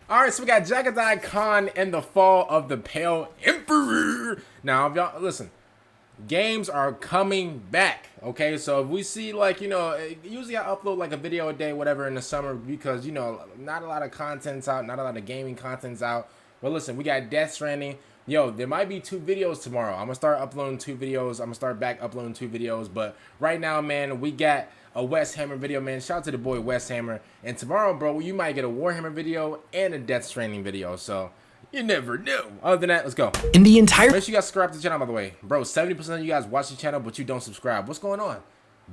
Alright, so we got Jaghatai Khan and the fall of the Pale Emperor. Now, if y'all listen, games are coming back. Okay, so if we see like, usually I upload like a video a day, whatever, in the summer because not a lot of content's out, not a lot of gaming content's out. But listen, we got Death Stranding. Yo, there might be 2 videos tomorrow. I'm gonna start uploading 2 videos. I'm gonna start back uploading 2 videos. But right now, man, we got a West Hammer video, man. Shout out to the boy West Hammer. And tomorrow, bro, you might get a Warhammer video and a Death Stranding video. So you never know. Other than that, let's go. In the entire Make sure you guys subscribe to the channel, by the way. Bro, 70% of you guys watch the channel, but you don't subscribe. What's going on?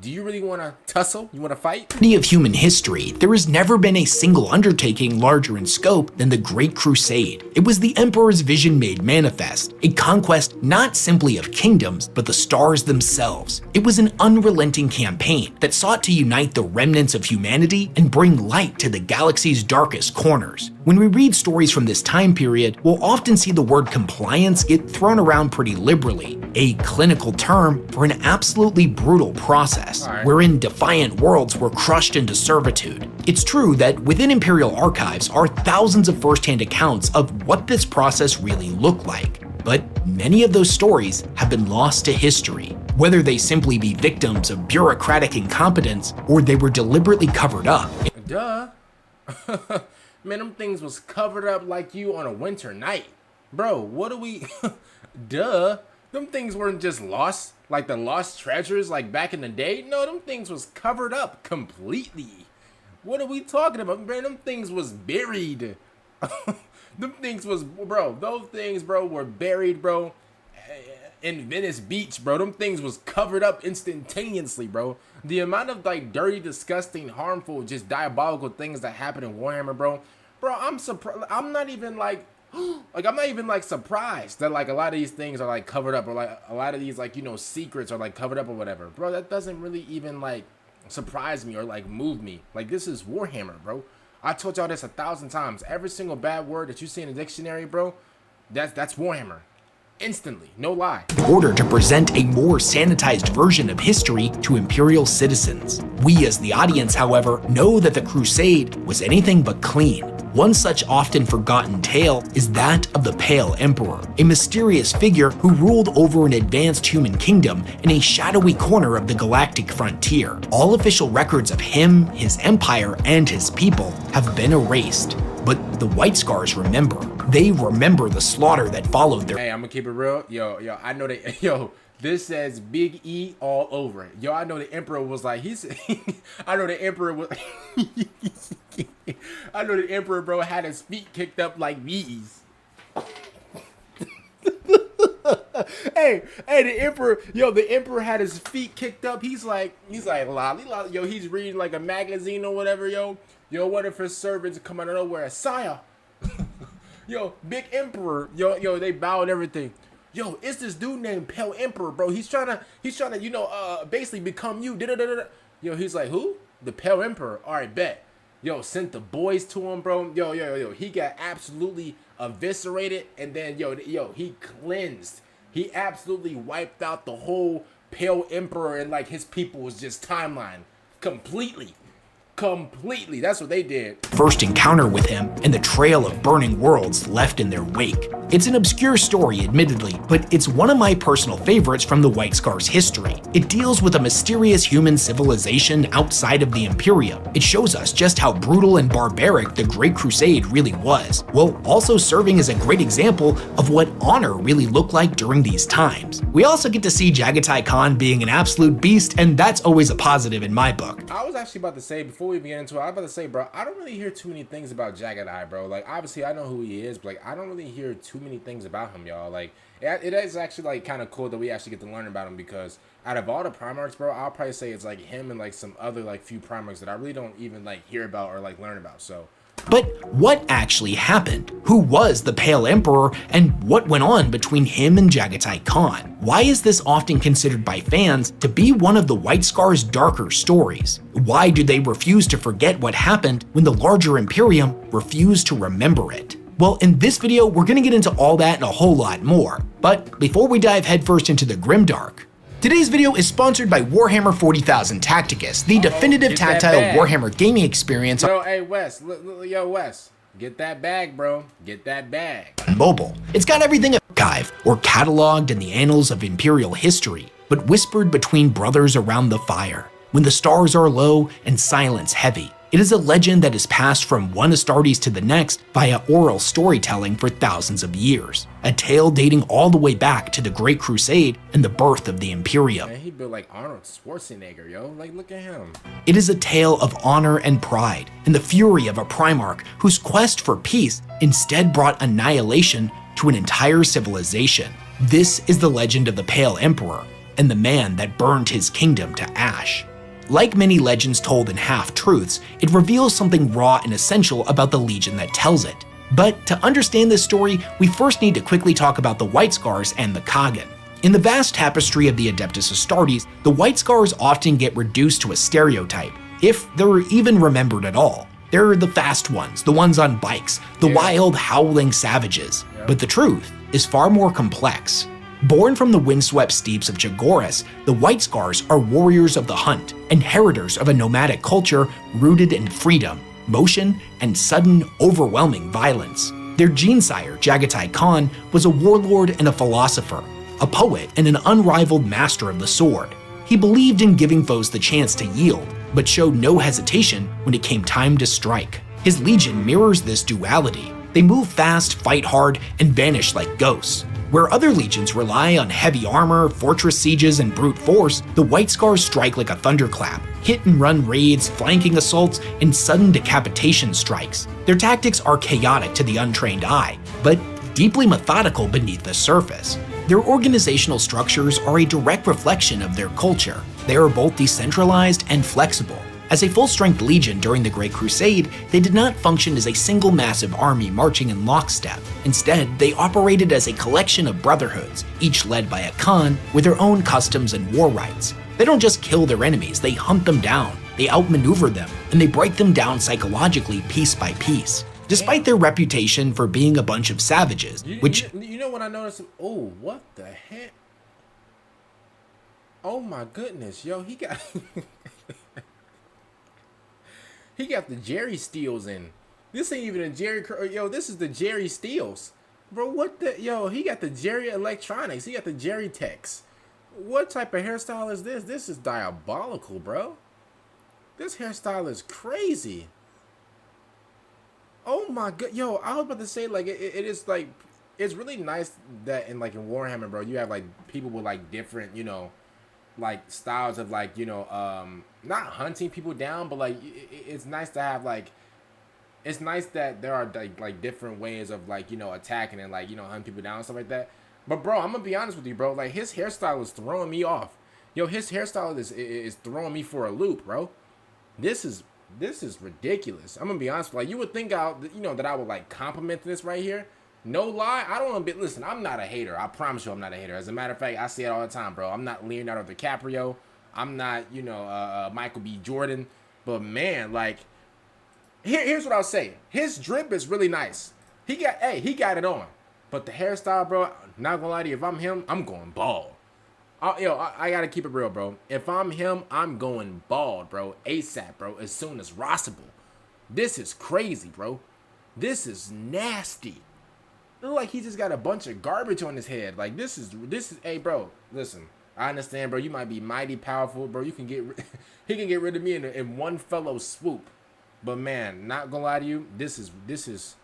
Do you really want to tussle? You want to fight? of human history, there has never been a single undertaking larger in scope than the Great Crusade. It was the Emperor's vision made manifest, a conquest not simply of kingdoms, but the stars themselves. It was an unrelenting campaign that sought to unite the remnants of humanity and bring light to the galaxy's darkest corners. When we read stories from this time period, we'll often see the word compliance get thrown around pretty liberally, a clinical term for an absolutely brutal process, wherein defiant worlds were crushed into servitude. It's true that within Imperial archives are thousands of first-hand accounts of what this process really looked like, but many of those stories have been lost to history. Whether they simply be victims of bureaucratic incompetence or they were deliberately covered up. Duh. Man, them things was covered up like you on a winter night. Bro, what do we... Duh. Them things weren't just lost, like the lost treasures like back in the day. No, them things was covered up completely. What are we talking about? Man, them things was buried. Them things was... Bro, those things, bro, were buried, bro, in Venice Beach, bro. Them things was covered up instantaneously, bro. The amount of like dirty, disgusting, harmful, just diabolical things that happen in Warhammer, bro. Bro, I'm surprised. I'm not even like surprised that like a lot of these things are like covered up, or like a lot of these like secrets are like covered up or whatever, bro. That doesn't really even like surprise me or like move me. Like, this is Warhammer, bro. I told y'all this 1,000 times. Every single bad word that you see in the dictionary, bro, that's Warhammer. Instantly, no lie. In order to present a more sanitized version of history to Imperial citizens. We as the audience, however, know that the Crusade was anything but clean. One such often forgotten tale is that of the Pale Emperor, a mysterious figure who ruled over an advanced human kingdom in a shadowy corner of the galactic frontier. All official records of him, his empire, and his people have been erased. But the White Scars remember. They remember the slaughter that followed their— Hey, I'm gonna keep it real. Yo, I know that, this says Big E all over it. Yo, I know the Emperor was like, I know the Emperor was, I know the Emperor, bro, had his feet kicked up like these. Hey, the Emperor had his feet kicked up. He's like, lolly, yo, he's reading like a magazine or whatever, yo, one of his servants come out of nowhere, sire. Yo, big Emperor, yo, they bow and everything. Yo, it's this dude named Pale Emperor, bro. He's trying to, basically become you. Yo, he's like, who? The Pale Emperor. All right, bet. Yo, sent the boys to him, bro. Yo, he got absolutely eviscerated, and then, yo, he cleansed. He absolutely wiped out the whole Pale Emperor, and like his people was just timeline completely. That's what they did. First encounter with him and the trail of burning worlds left in their wake. It's an obscure story, admittedly, but it's one of my personal favorites from the White Scars' history. It deals with a mysterious human civilization outside of the Imperium. It shows us just how brutal and barbaric the Great Crusade really was, while also serving as a great example of what honor really looked like during these times. We also get to see Jaghatai Khan being an absolute beast, and that's always a positive in my book. I was actually about to say, before we get into it, I was about to say, bro, I don't really hear too many things about Jaghatai, bro. Like, obviously, I know who he is, but like, I don't really hear too many things about him, y'all. Like, it is actually like kind of cool that we actually get to learn about him, because out of all the primarchs, bro, I'll probably say it's like him and like some other like few primarchs that I really don't even like hear about or like learn about. So, but what actually happened? Who was the Pale Emperor, and what went on between him and Jaghatai Khan? Why is this often considered by fans to be one of the White Scars' darker stories? Why do they refuse to forget what happened when the larger Imperium refused to remember it? Well, in this video, we're gonna get into all that and a whole lot more. But before we dive headfirst into the grimdark, today's video is sponsored by Warhammer 40,000 Tacticus, the definitive tactile Warhammer gaming experience. Yo, hey Wes, yo Wes, Get that bag, bro. Get that bag. Mobile. It's got everything archived or cataloged in the annals of imperial history, but whispered between brothers around the fire. When the stars are low and silence heavy, it is a legend that is passed from one astartes to the next via oral storytelling for thousands of years. A tale dating all the way back to the Great Crusade and the birth of the Imperium. Man, he built like Arnold Schwarzenegger, yo. Like, look at him. It is a tale of honor and pride, and the fury of a primarch whose quest for peace instead brought annihilation to an entire civilization. This is the legend of the Pale Emperor and the man that burned his kingdom to ash. Like many legends told in half-truths, it reveals something raw and essential about the legion that tells it. But to understand this story, we first need to quickly talk about the White Scars and the Kagan. In the vast tapestry of the Adeptus Astartes, the White Scars often get reduced to a stereotype, if they're even remembered at all. They're the fast ones, the ones on bikes, the wild, howling savages. But the truth is far more complex. Born from the windswept steeps of Jagoras, the White Scars are warriors of the hunt, inheritors of a nomadic culture rooted in freedom, motion, and sudden, overwhelming violence. Their gene-sire, Jaghatai Khan, was a warlord and a philosopher, a poet and an unrivaled master of the sword. He believed in giving foes the chance to yield, but showed no hesitation when it came time to strike. His legion mirrors this duality. They move fast, fight hard, and vanish like ghosts. Where other legions rely on heavy armor, fortress sieges, and brute force, the White Scars strike like a thunderclap, hit-and-run raids, flanking assaults, and sudden decapitation strikes. Their tactics are chaotic to the untrained eye, but deeply methodical beneath the surface. Their organizational structures are a direct reflection of their culture. They are both decentralized and flexible. As a full-strength legion during the Great Crusade, they did not function as a single massive army marching in lockstep. Instead, they operated as a collection of brotherhoods, each led by a Khan with their own customs and war rites. They don't just kill their enemies, they hunt them down, they outmaneuver them, and they break them down psychologically piece by piece. Despite their reputation for being a bunch of savages, You know what I noticed? Oh, what the heck? Oh my goodness, yo, he got... He got the Jerry Steels in. This ain't even a Jerry... Yo, this is the Jerry Steels. Bro, what the... Yo, he got the Jerry Electronics. He got the Jerry Techs. What type of hairstyle is this? This is diabolical, bro. This hairstyle is crazy. Oh my god. Yo, I was about to say, like, it is, like... It's really nice that in, like, in Warhammer, bro, you have, like, people with, like, different, you know... like styles of, like, you know, not hunting people down, but like it's nice to have, like, it's nice that there are like different ways of, like, you know, attacking and, like, you know, hunting people down and stuff like that. But bro, I'm gonna be honest with you, bro, like his hairstyle is throwing me off. Yo, his hairstyle is throwing me for a loop, bro. This is ridiculous. I'm gonna be honest, like, you would think you know, that I would, like, compliment this right here. No lie, I don't want to be... Listen, I'm not a hater. I promise you I'm not a hater. As a matter of fact, I say it all the time, bro. I'm not Leonardo DiCaprio. I'm not, you know, Michael B. Jordan. But, man, like... Here's what I'll say. His drip is really nice. He got it on. But the hairstyle, bro, not gonna lie to you, if I'm him, I'm going bald. I gotta keep it real, bro. If I'm him, I'm going bald, bro. ASAP, bro. As soon as possible. This is crazy, bro. This is nasty. Look like he just got a bunch of garbage on his head. Like, this is, hey, bro, listen, I understand, bro, you might be mighty powerful, bro, you can get, he can get rid of me in one fellow swoop. But, man, not gonna lie to you, this is,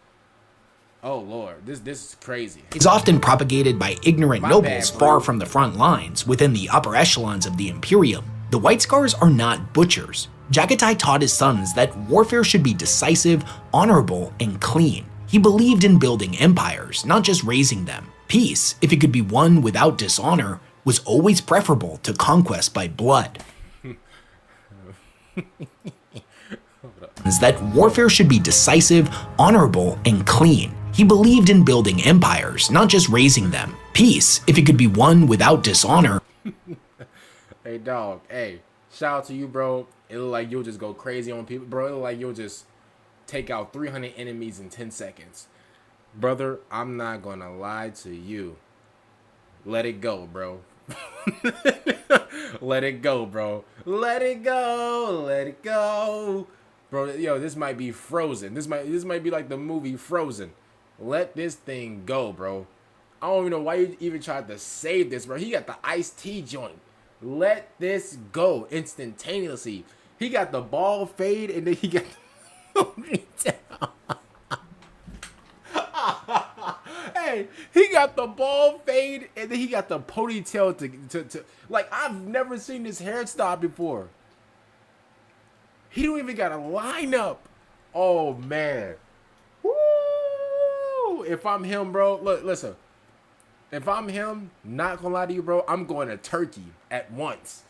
oh, Lord, this is crazy. It's often propagated by ignorant nobles far from the front lines within the upper echelons of the Imperium. The White Scars are not butchers. Jaghatai taught his sons that warfare should be decisive, honorable, and clean. He believed in building empires, not just raising them. Peace, if it could be won without dishonor, was always preferable to conquest by blood. That warfare should be decisive, honorable, and clean. He believed in building empires, not just raising them. Peace, if it could be won without dishonor. Hey, dog, hey, shout out to you, bro. It look like you'll just go crazy on people, bro. It look like you'll just take out 300 enemies in 10 seconds. Brother, I'm not gonna lie to you. Let it go, bro. Let it go, bro. Let it go. Let it go. Bro, yo, this might be Frozen. This might be like the movie Frozen. Let this thing go, bro. I don't even know why you even tried to save this, bro. He got the iced tea joint. Let this go instantaneously. He got the ball fade and then he got Hey, he got the ball fade and then he got the ponytail to like, I've never seen this hairstyle before. He don't even got a lineup. Oh man. Woo! If I'm him, bro, look, listen. If I'm him, not gonna lie to you, bro, I'm going to Turkey at once.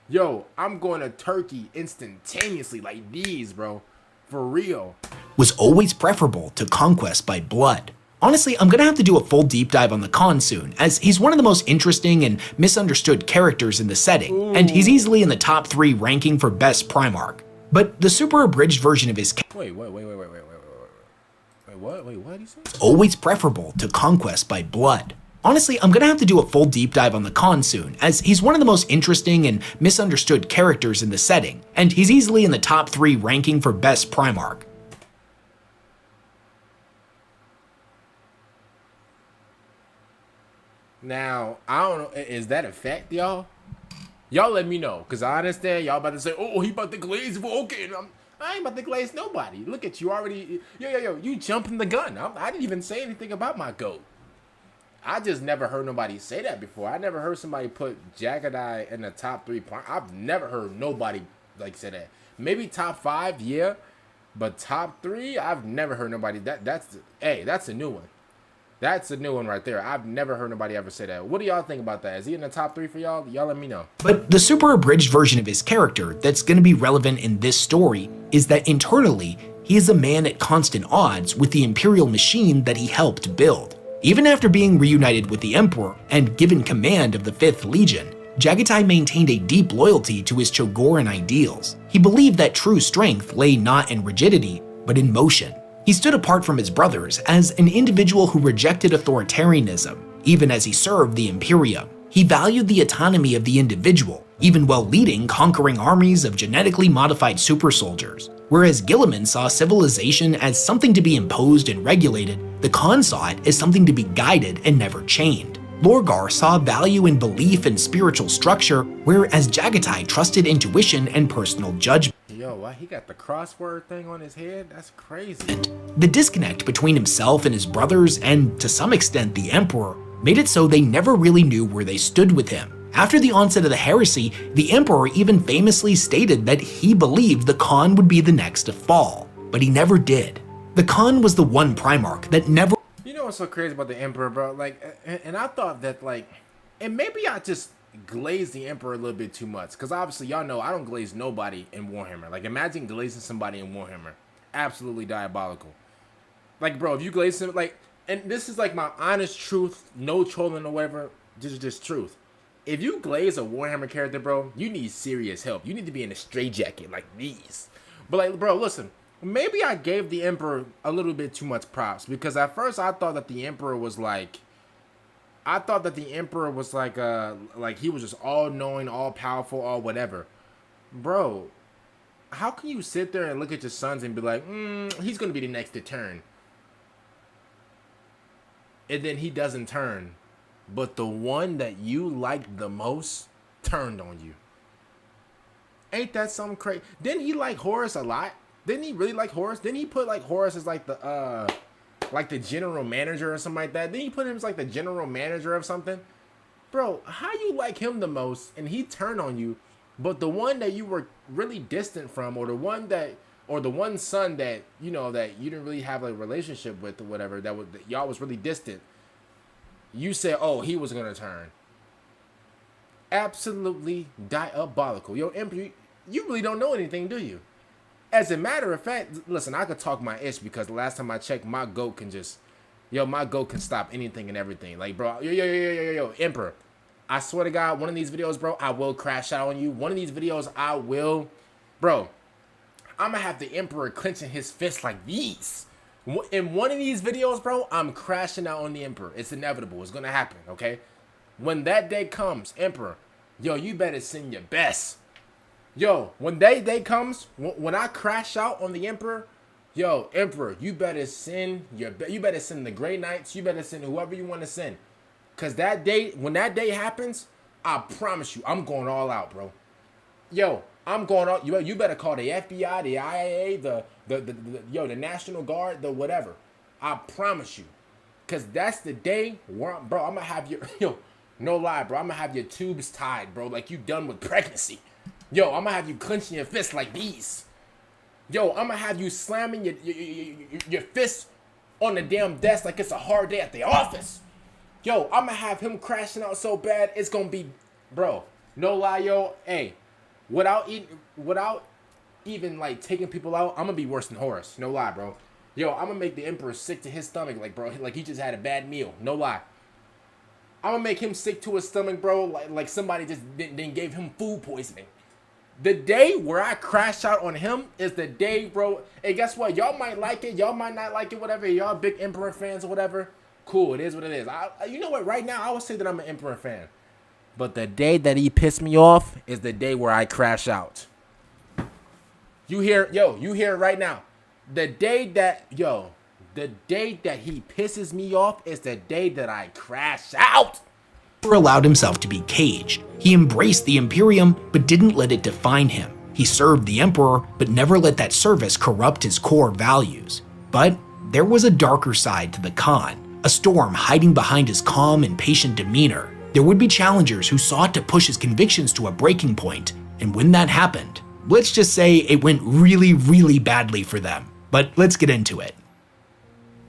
Yo, I'm going to Turkey instantaneously, like these, bro. For real. Was always preferable to conquest by blood. Honestly, I'm gonna have to do a full deep dive on the Khan soon, as he's one of the most interesting and misunderstood characters in the setting, and he's easily in the top 3 ranking for best Primarch. But the super abridged version of his what did he say? Always preferable to conquest by blood. Honestly, I'm gonna have to do a full deep dive on the Khan soon, as he's one of the most interesting and misunderstood characters in the setting, and he's easily in the top 3 ranking for best Primarch. Now, I don't know, is that a fact, y'all? Y'all let me know, because I understand y'all about to say, oh, he about to glaze Vulcan. I ain't about to glaze nobody. Look at you already. Yo, you jumping the gun. I didn't even say anything about my goat. I just never heard nobody say that before. I never heard somebody put Jaghatai in the top 3. I've never heard nobody like say that. Maybe top 5, yeah. But top 3, I've never heard nobody. That's a new one. That's a new one right there. I've never heard nobody ever say that. What do y'all think about that? Is he in the top 3 for y'all? Y'all let me know. But the super abridged version of his character that's going to be relevant in this story is that internally, he is a man at constant odds with the imperial machine that he helped build. Even after being reunited with the Emperor and given command of the 5th Legion, Jaghatai maintained a deep loyalty to his Chogoran ideals. He believed that true strength lay not in rigidity, but in motion. He stood apart from his brothers as an individual who rejected authoritarianism, even as he served the Imperium. He valued the autonomy of the individual, even while leading conquering armies of genetically modified super soldiers. Whereas Guilliman saw civilization as something to be imposed and regulated, the Khan saw it as something to be guided and never chained. Lorgar saw value in belief and spiritual structure, whereas Jaghatai trusted intuition and personal judgment. Yo, why he got the crossword thing on his head? That's crazy. The disconnect between himself and his brothers, and to some extent the Emperor, made it so they never really knew where they stood with him. After the onset of the heresy, the Emperor even famously stated that he believed the Khan would be the next to fall, but he never did. The Khan was the one Primarch that never... You know what's so crazy about the Emperor, bro? Like, and I thought that, like, and maybe I just glazed the Emperor a little bit too much, because obviously y'all know I don't glaze nobody in Warhammer. Like, imagine glazing somebody in Warhammer. Absolutely diabolical. Like, bro, if you glaze him, like, and this is like my honest truth, no trolling or whatever, just truth. If you glaze a Warhammer character, bro, you need serious help. You need to be in a straitjacket like these. But, like, bro, listen, maybe I gave the Emperor a little bit too much props, because at first I thought that the Emperor was like, he was just all-knowing, all-powerful, all whatever. Bro, how can you sit there and look at your sons and be like, he's going to be the next to turn? And then he doesn't turn. But the one that you liked the most turned on you. Ain't that something crazy? Didn't he like Horus a lot? Didn't he really like Horus? Didn't he put like Horus as like the general manager or something like that? Didn't he put him as like the general manager of something? Bro, how you like him the most and he turned on you, but the one that you were really distant from, or the one son that, you know, that you didn't really have a relationship with or whatever, that y'all was really distant, you said, oh, he was gonna turn. Absolutely diabolical. Yo, Emperor, you really don't know anything, do you? As a matter of fact, listen, I could talk my ish, because the last time I checked, my goat can stop anything and everything. Like, bro, yo, Emperor, I swear to God, one of these videos, bro, I will crash out on you. One of these videos, I will, bro, I'm gonna have the Emperor clenching his fist like these. In one of these videos, bro, I'm crashing out on the Emperor. It's inevitable. It's gonna happen, okay? When that day comes, Emperor, yo, you better send your best. Yo, when day comes, when I crash out on the Emperor, yo, Emperor, you better send you better send the Grey Knights, you better send whoever you want to send. Cause that day, when that day happens, I promise you, I'm going all out, bro. Yo, I'm going all. You better call the FBI, the IAA, the National Guard, the whatever. I promise you, cause that's the day where, bro, I'm gonna have your no lie, bro, I'm gonna have your tubes tied, bro, like you done with pregnancy. Yo, I'm gonna have you clenching your fists like these. Yo, I'm gonna have you slamming your fists on the damn desk like it's a hard day at the office. Yo, I'm gonna have him crashing out so bad, it's gonna be, bro, no lie, yo, hey, without even like taking people out, I'm gonna be worse than Horus, no lie, bro. Yo, I'm gonna make the Emperor sick to his stomach, like, bro, like he just had a bad meal, no lie. I'm gonna make him sick to his stomach, bro, like somebody just then gave him food poisoning. The day where I crash out on him is the day, bro. Hey, guess what? Y'all might like it. Y'all might not like it, whatever. Y'all big Emperor fans or whatever. Cool, it is what it is. You know what? Right now, I would say that I'm an Emperor fan. But the day that he pissed me off is the day where I crash out. You hear it right now. The day that he pisses me off is the day that I crash out. Allowed himself to be caged. He embraced the Imperium, but didn't let it define him. He served the Emperor, but never let that service corrupt his core values. But there was a darker side to the Khan, a storm hiding behind his calm and patient demeanor. There would be challengers who sought to push his convictions to a breaking point, and when that happened, let's just say it went really, really badly for them. But let's get into it.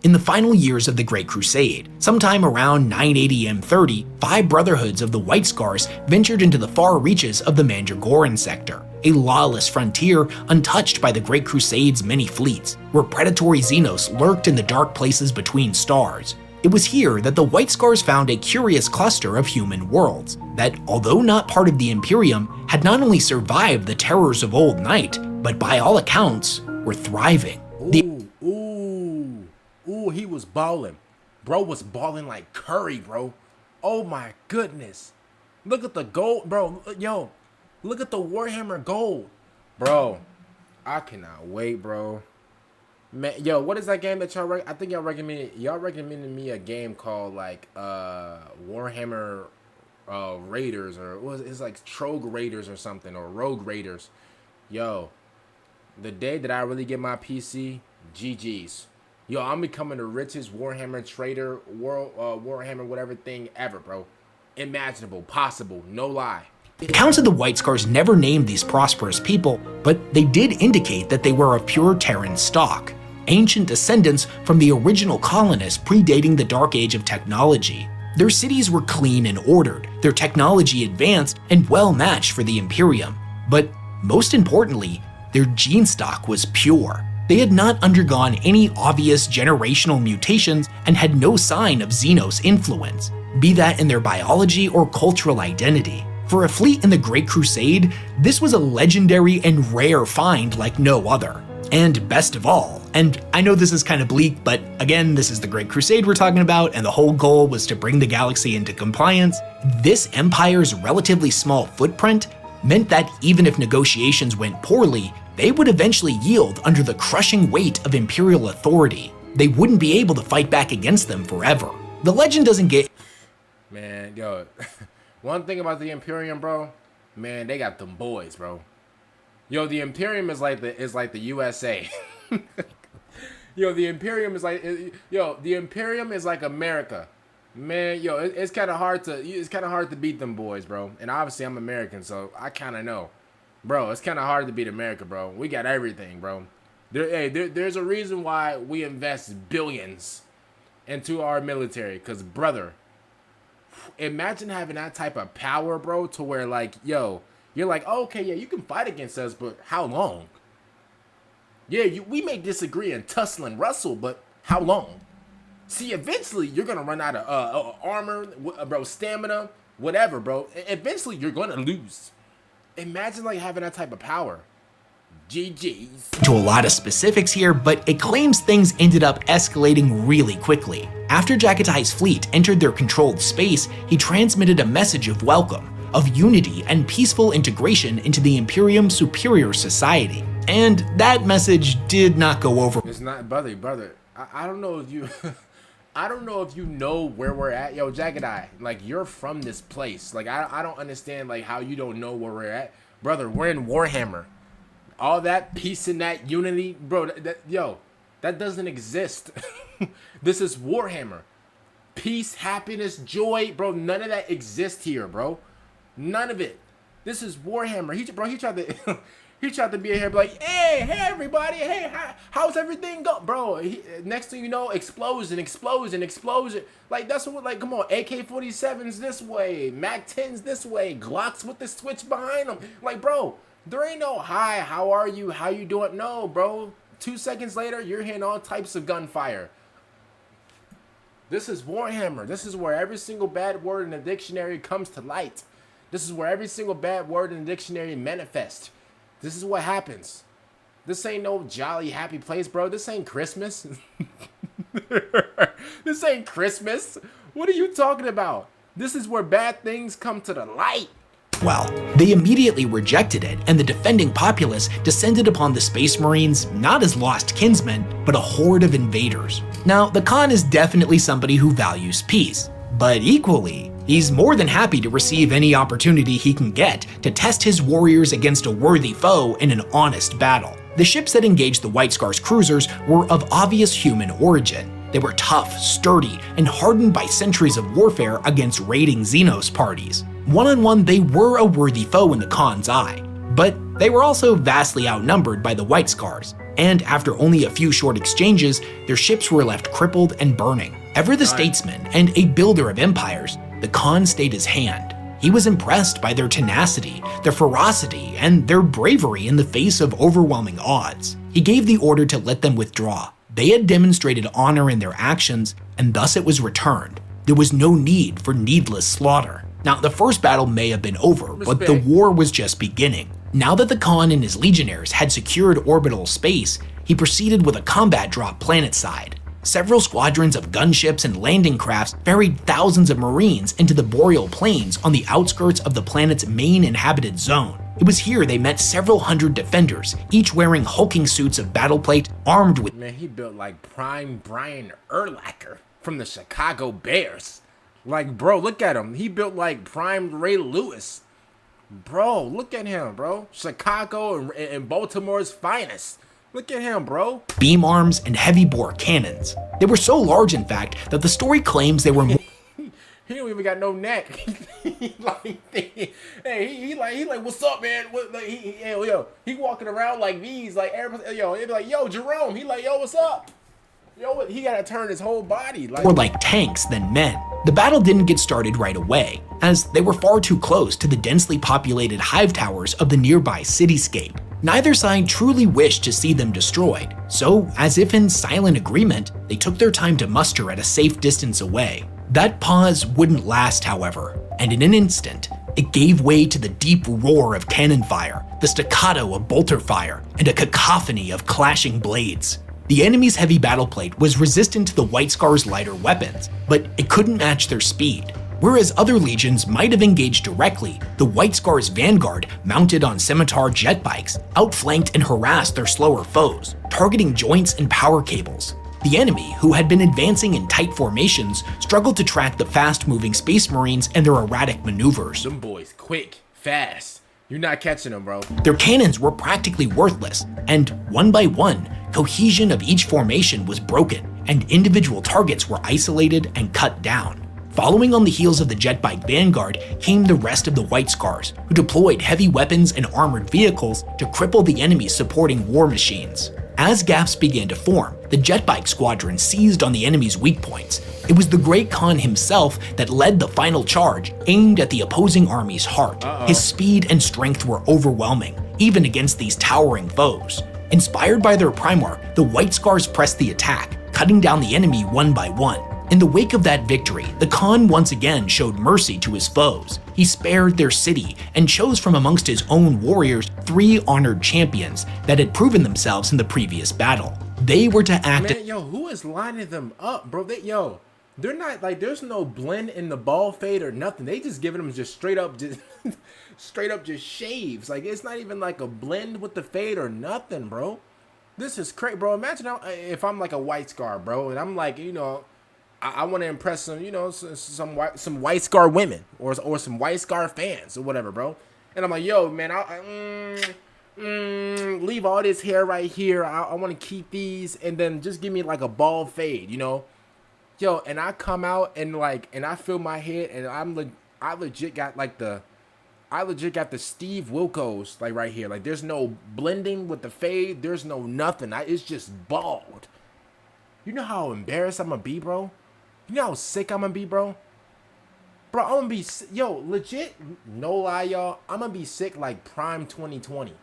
In the final years of the Great Crusade, sometime around 980 M30, 5 brotherhoods of the White Scars ventured into the far reaches of the Mandragoran sector, a lawless frontier untouched by the Great Crusade's many fleets, where predatory Xenos lurked in the dark places between stars. It was here that the White Scars found a curious cluster of human worlds that, although not part of the Imperium, had not only survived the terrors of Old Night, but by all accounts, were thriving. Ooh, he was balling. Bro was balling like Curry, bro. Oh my goodness. Look at the gold, bro. Yo, look at the Warhammer gold. Bro, I cannot wait, bro. Man, yo, what is that game that y'all I think y'all recommended me a game called like Warhammer Raiders, or it's like Trogue Raiders or something, or Rogue Raiders. Yo, the day that I really get my PC, GG's. Yo, I'm becoming the richest Warhammer trader, Warhammer whatever thing ever, bro. Imaginable, possible, no lie. The accounts of the White Scars never named these prosperous people, but they did indicate that they were of pure Terran stock, ancient descendants from the original colonists predating the Dark Age of technology. Their cities were clean and ordered, their technology advanced and well matched for the Imperium. But most importantly, their gene stock was pure. They had not undergone any obvious generational mutations and had no sign of Xenos influence, be that in their biology or cultural identity. For a fleet in the Great Crusade, this was a legendary and rare find like no other. And best of all, and I know this is kind of bleak, but again, this is the Great Crusade we're talking about, and the whole goal was to bring the galaxy into compliance, this empire's relatively small footprint meant that even if negotiations went poorly, they would eventually yield under the crushing weight of Imperial authority. They wouldn't be able to fight back against them forever. The legend doesn't get... Man, yo, one thing about the Imperium, bro, man, they got them boys, bro. Yo, the Imperium is like the USA. Yo, the Imperium is like America. Man, yo, it's kind of hard to beat them boys, bro. And obviously I'm American, so I kind of know. Bro, it's kind of hard to beat America, bro. We got everything, bro. There's a reason why we invest billions into our military. Because, brother, imagine having that type of power, bro, to where, like, yo, you're like, oh, okay, yeah, you can fight against us, but how long? Yeah, we may disagree and tussle and wrestle, but how long? See, eventually, you're going to run out of armor, bro, stamina, whatever, bro. Eventually, you're going to lose. Imagine like having that type of power. GG's. To a lot of specifics here, but it claims things ended up escalating really quickly. After Jaghatai's fleet entered their controlled space, he transmitted a message of welcome. of unity and peaceful integration into the Imperium's superior society. And that message did not go over. It's not, brother. I don't know if you, I don't know if you know where we're at. Yo, Jaghatai, like, you're from this place. Like, I don't understand, like, how you don't know where we're at. Brother, we're in Warhammer. All that peace and that unity, bro, that doesn't exist. This is Warhammer. Peace, happiness, joy, bro, none of that exists here, bro. None of it. This is Warhammer. He tried to he tried to be in here, be like, hey everybody, hey, how's everything go, bro? Next thing you know, explosion. Like, that's what, like, come on, AK-47s this way, MAC-10s this way, Glocks with the switch behind them. Like, bro, there ain't no hi, how are you, how you doing? No, bro. 2 seconds later, you're hearing all types of gunfire. This is Warhammer. This is where every single bad word in the dictionary comes to light. This is where every single bad word in the dictionary manifests. This is what happens. This ain't no jolly, happy place, bro. This ain't Christmas. This ain't Christmas. What are you talking about? This is where bad things come to the light. Well, they immediately rejected it, and the defending populace descended upon the Space Marines not as lost kinsmen, but a horde of invaders. Now, the Khan is definitely somebody who values peace, but equally, he's more than happy to receive any opportunity he can get to test his warriors against a worthy foe in an honest battle. The ships that engaged the White Scar's cruisers were of obvious human origin. They were tough, sturdy, and hardened by centuries of warfare against raiding Xenos parties. One-on-one, they were a worthy foe in the Khan's eye, but they were also vastly outnumbered by the White Scars, and after only a few short exchanges, their ships were left crippled and burning. Ever the statesman and a builder of empires, the Khan stayed his hand. He was impressed by their tenacity, their ferocity, and their bravery in the face of overwhelming odds. He gave the order to let them withdraw. They had demonstrated honor in their actions, and thus it was returned. There was no need for needless slaughter. Now, the first battle may have been over, but the war was just beginning. Now that the Khan and his legionnaires had secured orbital space, he proceeded with a combat drop planetside. Several squadrons of gunships and landing crafts ferried thousands of Marines into the boreal plains on the outskirts of the planet's main inhabited zone. It was here they met several hundred defenders, each wearing hulking suits of battleplate, armed with— Man, he built like prime Brian Urlacher from the Chicago Bears. Like, bro, look at him. He built like prime Ray Lewis. Bro, look at him, bro. Chicago and Baltimore's finest. Look at him, bro. Beam arms and heavy bore cannons. They were so large, in fact, that the story claims they were He don't even got no neck. He like, what's up, man? What, like, he walking around like these, like, everybody, he'd be like, yo, Jerome. He like, yo, what's up? Yo, he gotta turn his whole body. More like tanks than men. The battle didn't get started right away, as they were far too close to the densely populated hive towers of the nearby cityscape. Neither side truly wished to see them destroyed, so as if in silent agreement, they took their time to muster at a safe distance away. That pause wouldn't last, however, and in an instant, it gave way to the deep roar of cannon fire, the staccato of bolter fire, and a cacophony of clashing blades. The enemy's heavy battleplate was resistant to the White Scar's lighter weapons, but it couldn't match their speed. Whereas other legions might have engaged directly, the White Scar's vanguard, mounted on scimitar jet bikes, outflanked and harassed their slower foes, targeting joints and power cables. The enemy, who had been advancing in tight formations, struggled to track the fast-moving Space Marines and their erratic maneuvers. Them boys quick, fast. You're not catching them, bro. Their cannons were practically worthless, and one by one, cohesion of each formation was broken, and individual targets were isolated and cut down. Following on the heels of the jetbike vanguard came the rest of the White Scars, who deployed heavy weapons and armored vehicles to cripple the enemy's supporting war machines. As gaps began to form, the jetbike squadron seized on the enemy's weak points. It was the Great Khan himself that led the final charge, aimed at the opposing army's heart. His speed and strength were overwhelming, even against these towering foes. Inspired by their primarch, the White Scars pressed the attack, cutting down the enemy one by one. In the wake of that victory, the Khan once again showed mercy to his foes. He spared their city and chose from amongst his own warriors 3 honored champions that had proven themselves in the previous battle. They were to act— Man, yo, who is lining them up, bro? They're not like there's no blend in the ball fade or nothing. They just giving them just straight up, just straight up just shaves. Like it's not even like a blend with the fade or nothing, bro. This is crazy, bro. Imagine if I'm like a white scar, bro, and I'm like, I want to impress some, some white scar women or some white scar fans or whatever, bro. And I'm like, yo, man, leave all this hair right here. I want to keep these, and then just give me like a bald fade, Yo, and I come out and I feel my head, and I legit got the Steve Wilkos like right here. Like there's no blending with the fade. There's no nothing. It's just bald. You know how embarrassed I'm gonna be, bro? You know how sick I'm gonna be, bro? Bro, I'm gonna be, legit, no lie, y'all. I'm gonna be sick like prime 2020.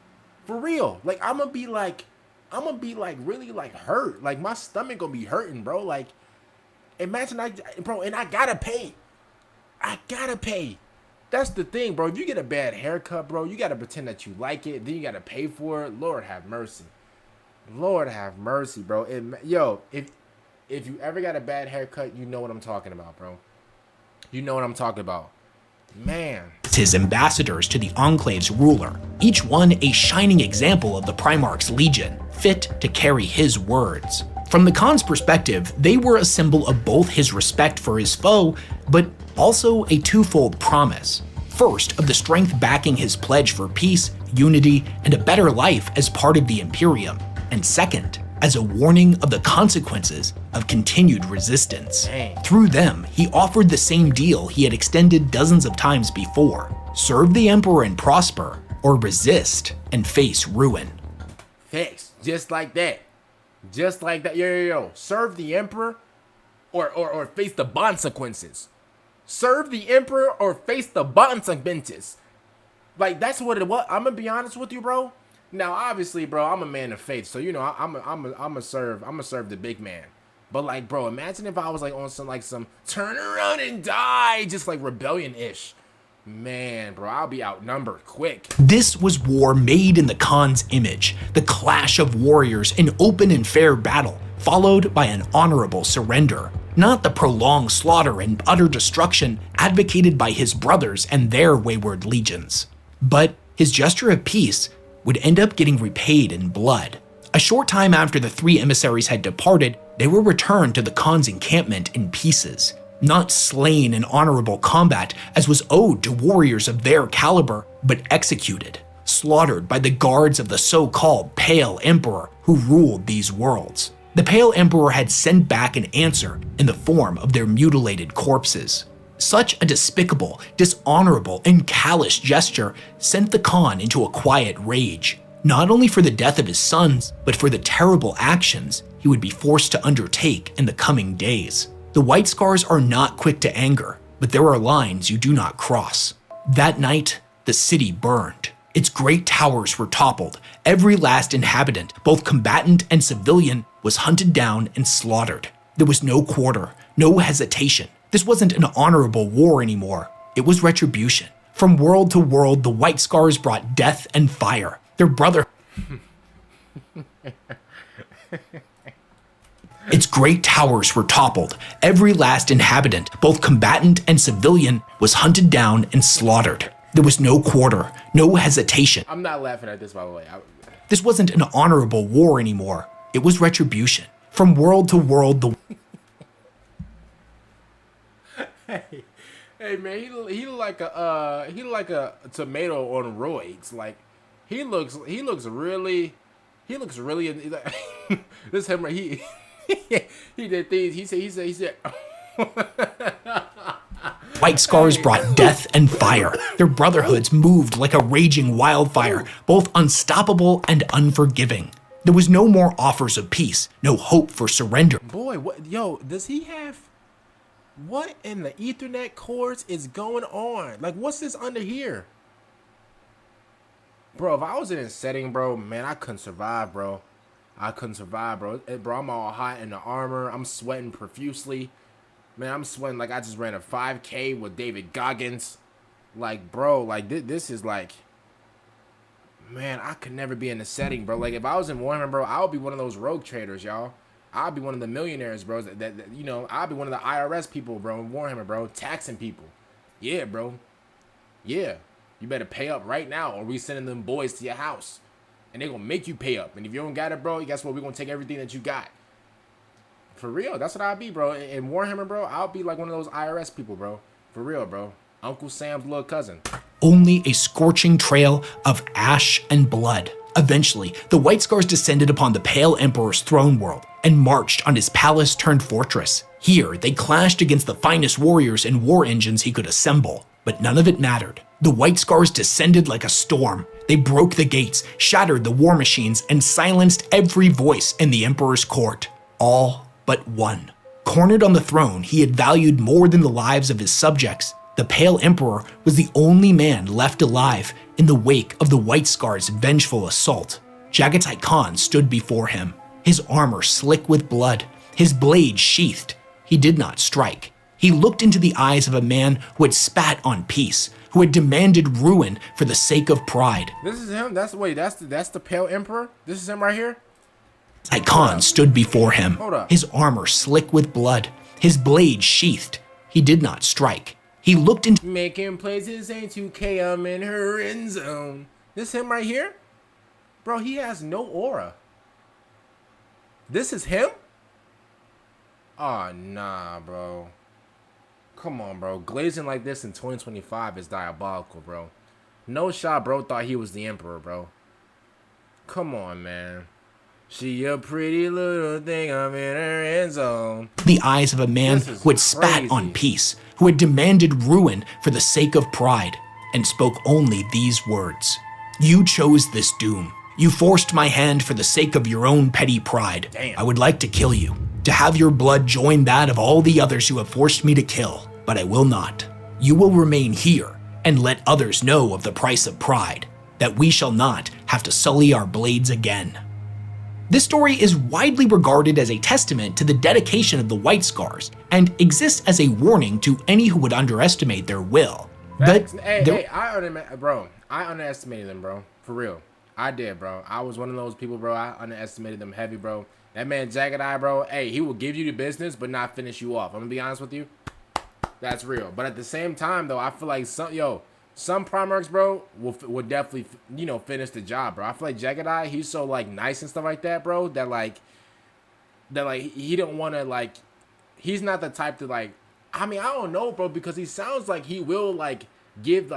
For real. Like, I'm gonna be like really like hurt. Like, my stomach gonna be hurting, bro. Like, imagine and I gotta pay. That's the thing, bro. If you get a bad haircut, bro, you gotta pretend that you like it. Then you gotta pay for it. Lord have mercy. Lord have mercy, bro. If you ever got a bad haircut, you know what I'm talking about, bro. You know what I'm talking about. Man. His ambassadors to the Enclave's ruler, each one a shining example of the Primarch's legion, fit to carry his words. From the Khan's perspective, they were a symbol of both his respect for his foe, but also a twofold promise. First, of the strength backing his pledge for peace, unity, and a better life as part of the Imperium. And second, as a warning of the consequences of continued resistance. Dang. Through them, he offered the same deal he had extended dozens of times before: serve the Emperor and prosper, or resist and face ruin. Facts. Just like that. Just like that. Yo. Serve the Emperor or face the consequences. Serve the Emperor or face the consequences. Like, that's what it was. I'm gonna be honest with you, bro. Now, obviously, bro, I'm a man of faith, so I'm a serve the big man. But like, bro, imagine if I was like on some turn around and die, just like rebellion-ish. Man, bro, I'll be outnumbered quick. This was war made in the Khan's image, the clash of warriors in open and fair battle, followed by an honorable surrender, not the prolonged slaughter and utter destruction advocated by his brothers and their wayward legions. But his gesture of peace would end up getting repaid in blood. A short time after the three emissaries had departed, they were returned to the Khan's encampment in pieces, not slain in honorable combat as was owed to warriors of their caliber, but executed, slaughtered by the guards of the so-called Pale Emperor who ruled these worlds. The Pale Emperor had sent back an answer in the form of their mutilated corpses. Such a despicable, dishonorable, and callous gesture sent the Khan into a quiet rage, not only for the death of his sons, but for the terrible actions he would be forced to undertake in the coming days. The White Scars are not quick to anger, but there are lines you do not cross. That night, the city burned. Its great towers were toppled. Every last inhabitant, both combatant and civilian, was hunted down and slaughtered. There was no quarter, no hesitation. This wasn't an honorable war anymore. It was retribution. From world to world, the White Scars brought death and fire. Their brother... Its great towers were toppled. Every last inhabitant, both combatant and civilian, was hunted down and slaughtered. There was no quarter, no hesitation. I'm not laughing at this, by the way. This wasn't an honorable war anymore. It was retribution. From world to world, the... Hey man, he look like a tomato on roids. Like he looks really this him right he did things. He said White Scars brought death and fire. Their brotherhoods moved like a raging wildfire, both unstoppable and unforgiving. There was no more offers of peace, no hope for surrender. Boy, does he have what in the Ethernet cords is going on? Like, what's this under here? Bro, if I was in a setting, bro, man, I couldn't survive, bro. Bro, I'm all hot in the armor. I'm sweating profusely. Man, I'm sweating like I just ran a 5K with David Goggins. Like, bro, like, this is like... Man, I could never be in a setting, bro. Like, if I was in Warhammer, bro, I would be one of those rogue traders, y'all. I'll be one of the millionaires, bro. You know, I'll be one of the IRS people, bro, in Warhammer, bro, taxing people. Yeah, bro. Yeah. You better pay up right now, or we sending them boys to your house, and they gonna make you pay up. And if you don't got it, bro, guess what? We gonna take everything that you got. For real, that's what I'll be, bro. In Warhammer, bro, I'll be like one of those IRS people, bro. For real, bro. Uncle Sam's little cousin. Only a scorching trail of ash and blood. Eventually, the White Scars descended upon the Pale Emperor's throne world and marched on his palace-turned-fortress. Here, they clashed against the finest warriors and war engines he could assemble, but none of it mattered. The White Scars descended like a storm. They broke the gates, shattered the war machines, and silenced every voice in the Emperor's court. All but one. Cornered on the throne he had valued more than the lives of his subjects, the Pale Emperor was the only man left alive in the wake of the White Scars' vengeful assault. Jaghatai Khan stood before him, his armor slick with blood, his blade sheathed. He did not strike. He looked into the eyes of a man who had spat on peace, who had demanded ruin for the sake of pride. This is him? That's the Pale Emperor? This is him right here? Khan stood before him, Hold up. his armor slick with blood, his blade sheathed. He did not strike. He looked into Making plays ain't 2K, I'm in her end zone. This him right here? Bro, he has no aura. This is him? Oh, nah, bro. Come on, bro. Glazing like this in 2025 is diabolical, bro. No shot, bro, thought he was the Emperor, bro. Come on, man. She a pretty little thing, I'm in her end zone. the eyes of a man who had spat on peace, who had demanded ruin for the sake of pride, and spoke only these words. You chose this doom. You forced my hand for the sake of your own petty pride. Damn. I would like to kill you, to have your blood join that of all the others you have forced me to kill, but I will not. You will remain here and let others know of the price of pride, that we shall not have to sully our blades again. This story is widely regarded as a testament to the dedication of the White Scars and exists as a warning to any who would underestimate their will. But I underestimated them, bro. For real. I did, bro. I was one of those people, bro. I underestimated them heavy, bro. That man Jaghatai, bro, hey, he will give you the business but not finish you off. I'm gonna be honest with you. That's real. But at the same time, though, I feel like some primarchs, bro, will definitely, finish the job, bro. I feel like Jaghatai, he's so, nice and stuff like that, bro, that he don't want to, he's not the type to, I don't know, bro, because he sounds like he will, give,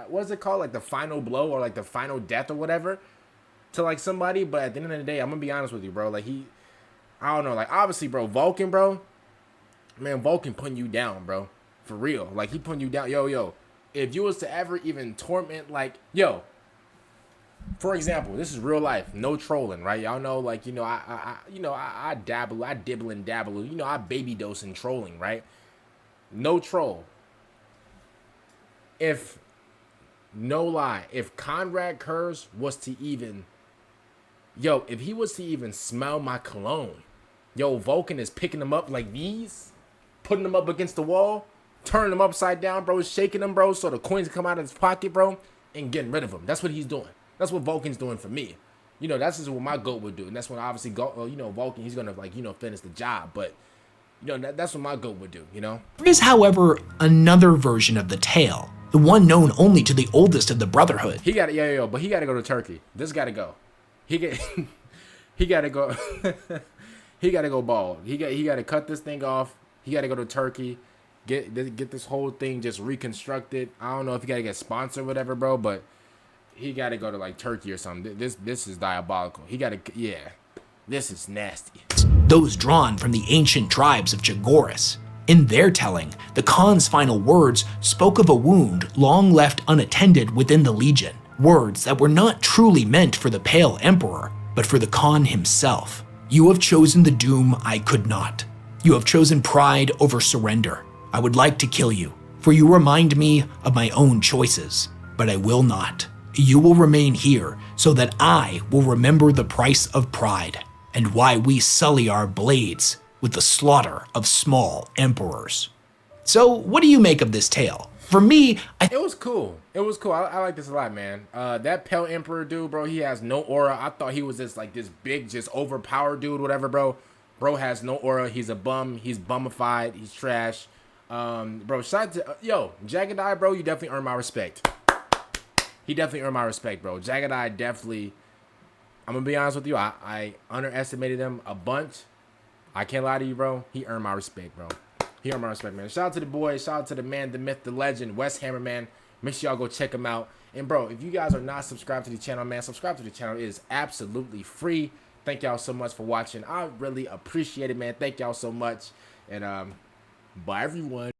what's it called, the final blow or, the final death or whatever to, somebody, but at the end of the day, I'm going to be honest with you, bro, I don't know, obviously, bro, Vulcan, bro, man, Vulcan putting you down, bro, for real, he putting you down, yo, if you was to ever even torment, for example, this is real life, no trolling, right? Y'all know, I dabble, I dibble and dabble, I baby dose in trolling, right? No troll. If Conrad Kurz was to even, if he was to even smell my cologne, Vulcan is picking them up like these, putting them up against the wall, turning them upside down, bro, shaking them, bro, so the coins come out of his pocket, bro, and getting rid of them. That's what he's doing. That's what Vulcan's doing for me. That's just what my goat would do. And that's when obviously, Vulcan, he's going to, finish the job. But, that's what my goat would do, There is, however, another version of the tale, the one known only to the oldest of the Brotherhood. He got to, but he got to go to Turkey. This got to go. He got to go. He got to go bald. He got to cut this thing off. He got to go to Turkey. Get this whole thing just reconstructed. I don't know if he gotta get sponsored or whatever, bro, but he gotta go to Turkey or something. This is diabolical. This is nasty. Those drawn from the ancient tribes of Chagoris. In their telling, the Khan's final words spoke of a wound long left unattended within the Legion. Words that were not truly meant for the Pale Emperor, but for the Khan himself. You have chosen the doom I could not. You have chosen pride over surrender. I would like to kill you, for you remind me of my own choices, but I will not. You will remain here so that I will remember the price of pride and why we sully our blades with the slaughter of small emperors. So what do you make of this tale? For me, it was cool. It was cool. I like this a lot, man. That Pale Emperor dude, bro, he has no aura. I thought he was this big, just overpowered dude, whatever, bro. Bro has no aura. He's a bum. He's bummified. He's trash. Bro, shout out to yo Jaghatai, bro. You definitely earned my respect. He definitely earned my respect, bro. Jaghatai definitely. I'm gonna be honest with you. I underestimated him a bunch. I can't lie to you, bro. He earned my respect, bro. He earned my respect, man. Shout out to the boys. Shout out to the man, the myth, the legend, West Hammer, man. Make sure y'all go check him out. And, bro, if you guys are not subscribed to the channel, man, subscribe to the channel. It is absolutely free. Thank y'all so much for watching. I really appreciate it, man. Thank y'all so much. And, bye, everyone.